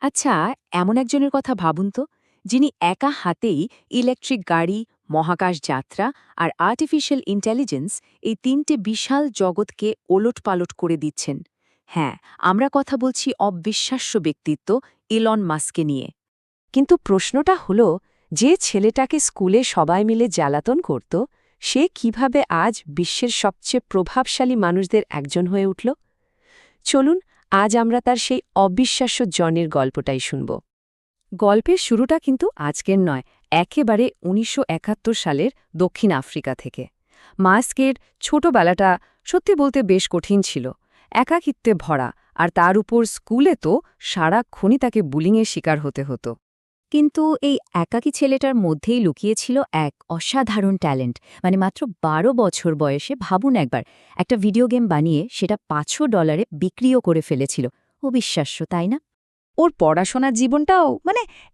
আচ্ছা, এমন একজনের কথা ভাবুন তো, যিনি একা হাতেই ইলেকট্রিক গাড়ি, মহাকাশ যাত্রা আর আর্টিফিশিয়াল ইন্টেলিজেন্স এই তিনটে বিশাল জগৎকে ওলটপালট করে দিচ্ছেন। হ্যাঁ, আমরা কথা বলছি অবিশ্বাস্য ব্যক্তিত্ব ইলন মাস্ককে নিয়ে। কিন্তু প্রশ্নটা হলো, যে ছেলেটাকে স্কুলে সবাই মিলে জ্বালাতন করত, সে কিভাবে আজ বিশ্বের সবচেয়ে প্রভাবশালী মানুষদের একজন হয়ে উঠল? চলুন, আজ আমরা তার সেই অবিশ্বাস্য জনের গল্পটাই শুনব। গল্পের শুরুটা কিন্তু আজকের নয়, একেবারে ১৯৭১ সালের দক্ষিণ আফ্রিকা থেকে। মাস্কের ছোটবেলাটা সত্যি বলতে বেশ কঠিন ছিল, একাকিত্বে ভরা, আর তার উপর স্কুলে তো সারাক্ষণই তাকে বুলিংয়ের শিকার হতে হতো। কিন্তু এই একাকী ছেলেটার মধ্যেই লুকিয়েছিল এক অসাধারণ ট্যালেন্ট। মানে মাত্র ১২ বছর বয়সে ভাবুন একবার, একটা ভিডিও গেম বানিয়ে সেটা $৫০০ বিক্রিও করে ফেলেছিল। অবিশ্বাস্য, তাই না? ওর পড়াশোনার জীবনটাও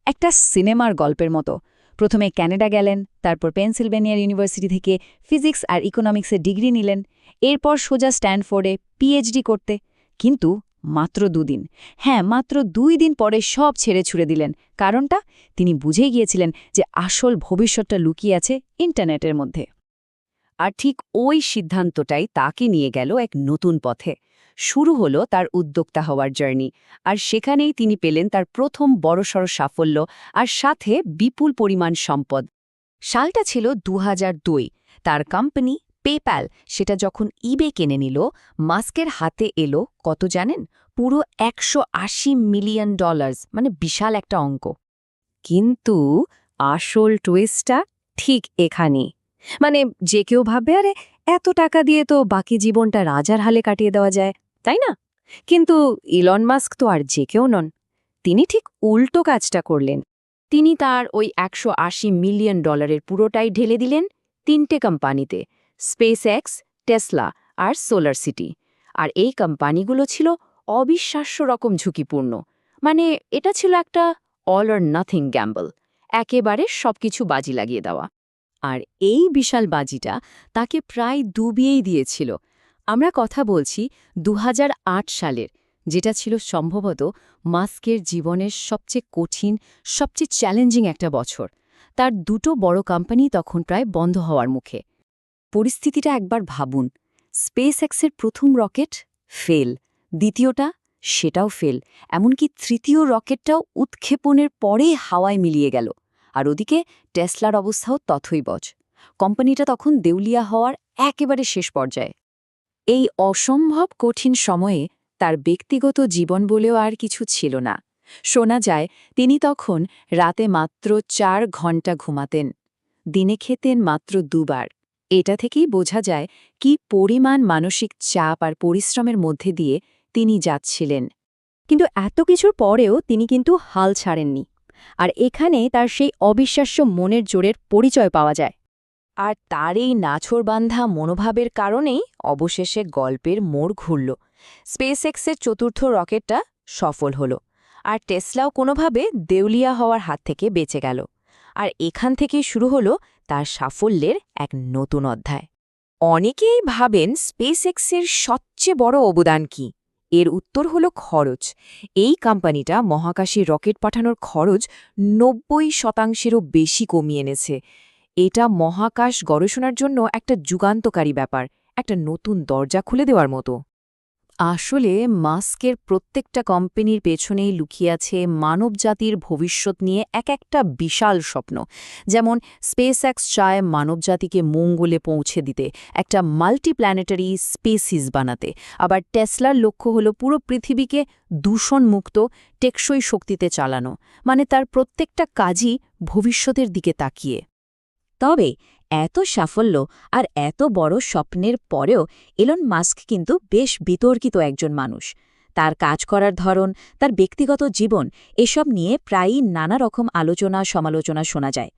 একটা সিনেমার গল্পের মতো। প্রথমে ক্যানাডা গেলেন, তারপর পেনসিলভেনিয়ার ইউনিভার্সিটি থেকে ফিজিক্স আর ইকোনমিক্সের ডিগ্রি নিলেন, এরপর সোজা স্ট্যানফোর্ডে পিএইচডি করতে। কিন্তু মাত্র ২ দিন, হ্যাঁ মাত্র ২ দিন পরে সব ছেড়ে ছুড়ে দিলেন। কারণটা? তিনি বুঝে গিয়েছিলেন যে আসল ভবিষ্যৎটা লুকিয়ে আছে ইন্টারনেটের মধ্যে। আর ঠিক ওই সিদ্ধান্তটাই তাকে নিয়ে গেল এক নতুন পথে। শুরু হলো তার উদ্যোক্তা হওয়ার জার্নি, আর সেখানেই তিনি পেলেন তার প্রথম বড়সড় সাফল্য, আর সাথে বিপুল পরিমাণ সম্পদ। সালটা ছিল ২০০২। তার কোম্পানি পেপ্যাল সেটা যখন ইবে কিনে নিল, মাস্কের হাতে এলো কত জানেন? পুরো $১৮০ মিলিয়ন, মানে বিশাল একটা অঙ্ক। কিন্তু আসল টুইস্টটা ঠিক এখানেই। মানে যে কেউ ভাববে, আরে এত টাকা দিয়ে তো বাকি জীবনটা রাজার হালে কাটিয়ে দেওয়া যায়, তাই না? কিন্তু ইলন মাস্ক তো আর যে কেউ নন। তিনি ঠিক উল্টো কাজটা করলেন। তিনি তার ওই $১৮০ মিলিয়ন পুরোটাই ঢেলে দিলেন তিনটে কোম্পানিতে: স্পেস এক্স, টেসলা আর সোলার সিটি। আর এই কোম্পানিগুলো ছিল অবিশ্বাস্য রকম ঝুঁকিপূর্ণ। মানে এটা ছিল একটা অল অর নাথিং গ্যাম্বল, একেবারে সবকিছু বাজি লাগিয়ে দেওয়া। আর এই বিশাল বাজিটা তাকে প্রায় ডুবিয়েই দিয়েছিল। আমরা কথা বলছি ২০০৮ সালের, যেটা ছিল সম্ভবত মাস্কের জীবনের সবচেয়ে কঠিন, সবচেয়ে চ্যালেঞ্জিং একটা বছর। তার দুটো বড় কোম্পানি তখন প্রায় বন্ধ হওয়ার মুখে। পরিস্থিতিটা একবার ভাবুন। স্পেস এক্সের প্রথম রকেট ফেল, দ্বিতীয়টা সেটাও ফেল, এমনকি তৃতীয় রকেটটাও উৎক্ষেপণের পরেই হাওয়ায় মিলিয়ে গেল। আর ওদিকে টেসলার অবস্থাও তথৈবচ। কোম্পানিটা তখন দেউলিয়া হওয়ার একেবারে শেষ পর্যায়ে। এই অসম্ভব কঠিন সময়ে তার ব্যক্তিগত জীবন বলেও আর কিছু ছিল না। শোনা যায় তিনি তখন রাতে মাত্র ৪ ঘণ্টা ঘুমাতেন, দিনে খেতেন মাত্র ২ বার। এটা থেকেই বোঝা যায় কি পরিমাণ মানসিক চাপ আর পরিশ্রমের মধ্যে দিয়ে তিনি যাচ্ছিলেন। কিন্তু এত কিছুর পরেও তিনি কিন্তু হাল ছাড়েননি। আর এখানে তার সেই অবিশ্বাস্য মনের জোরের পরিচয় পাওয়া যায়। আর তার এই নাছোড়বান্ধা মনোভাবের কারণেই অবশেষে গল্পের মোড় ঘুরল। স্পেস এক্সের চতুর্থ রকেটটা সফল হল, আর টেসলাও কোনোভাবে দেউলিয়া হওয়ার হাত থেকে বেঁচে গেল। আর এখান থেকেই শুরু হলো তার সাফল্যের এক নতুন অধ্যায়। অনেকেই ভাবেন স্পেস এক্সের সবচেয়ে বড় অবদান কি? এর উত্তর হলো খরচ। এই কোম্পানিটা মহাকাশে রকেট পাঠানোর খরচ ৯০%-এরও বেশি কমিয়ে এনেছে। এটা মহাকাশ গবেষণার জন্য একটা যুগান্তকারী ব্যাপার, একটা নতুন দরজা খুলে দেওয়ার মতো। আসলে মাস্কের প্রত্যেকটা কোম্পানির পেছনেই লুকিয়ে আছে মানবজাতির ভবিষ্যৎ নিয়ে একটা বিশাল স্বপ্ন। যেমন স্পেসএক্স চায় মানবজাতিকে মঙ্গলে পৌঁছে দিতে, একটা মাল্টিপ্ল্যানেটারি স্পেসিস বানাতে। আবার টেসলার লক্ষ্য হলো পুরো পৃথিবীকে দূষণমুক্ত, টেকসই শক্তিতে চালানো। মানে তার প্রত্যেকটা কাজই ভবিষ্যতের দিকে তাকিয়ে। তবে এত সাফল্য আর এত বড় স্বপ্নের পরেও এলন মাস্ক কিন্তু বেশ বিতর্কিত একজন মানুষ। তার কাজ করার ধরন, তার ব্যক্তিগত জীবন, এসব নিয়ে প্রায়ই নানা রকম আলোচনা সমালোচনা শোনা যায়।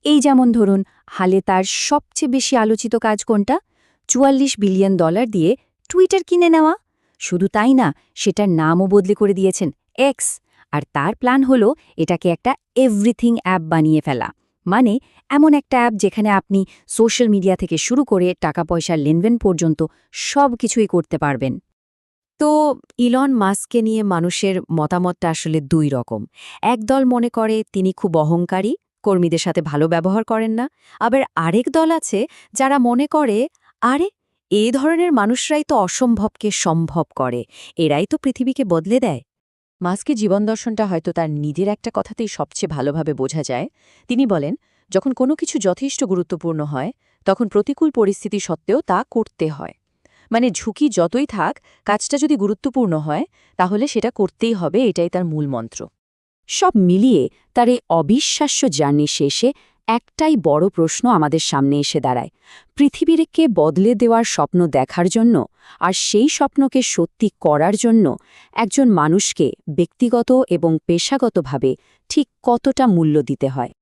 এই যেমন ধরুন, হালে তার সবচেয়ে বেশি আলোচিত কাজ কোনটা? $৪৪ বিলিয়ন দিয়ে টুইটার কিনে নেওয়া। শুধু তাই না, সেটার নামও বদলে করে দিয়েছেন এক্স। আর তার প্ল্যান হলো এটাকে একটা এভরিথিং অ্যাপ বানিয়ে ফেলা। মানে এমন একটা অ্যাপ যেখানে আপনি সোশ্যাল মিডিয়া থেকে শুরু করে টাকা পয়সার লেনদেন পর্যন্ত সব কিছুই করতে পারবেন। তো ইলন মাস্ককে নিয়ে মানুষের মতামতটা আসলে দুই রকম। একদল মনে করে তিনি খুব অহংকারী, কর্মীদের সাথে ভালো ব্যবহার করেন না। আবার আরেক দল আছে যারা মনে করে, আরে এই ধরনের মানুষরাই তো অসম্ভবকে সম্ভব করে, এরাই তো পৃথিবীকে বদলে দেয়। মাস্কের জীবন দর্শনটা হয়তো তার নিজের একটা কথাতেই সবচেয়ে ভালোভাবে বোঝা যায়। তিনি বলেন, যখন কোনো কিছু যথেষ্ট গুরুত্বপূর্ণ হয় তখন প্রতিকূল পরিস্থিতি সত্ত্বেও তা করতে হয়। মানে ঝুঁকি যতই থাক, কাজটা যদি গুরুত্বপূর্ণ হয় তাহলে সেটা করতেই হবে, এটাই তার মূল মন্ত্র। সব মিলিয়ে তার এই অবিশ্বাস্য জার্নি শেষে একটাই বড় প্রশ্ন আমাদের সামনে এসে দাঁড়ায়, পৃথিবীকে বদলে দেওয়ার স্বপ্ন দেখার জন্য আর সেই স্বপ্নকে সত্যি করার জন্য একজন মানুষকে ব্যক্তিগত এবং পেশাগতভাবে ঠিক কতটা মূল্য দিতে হয়।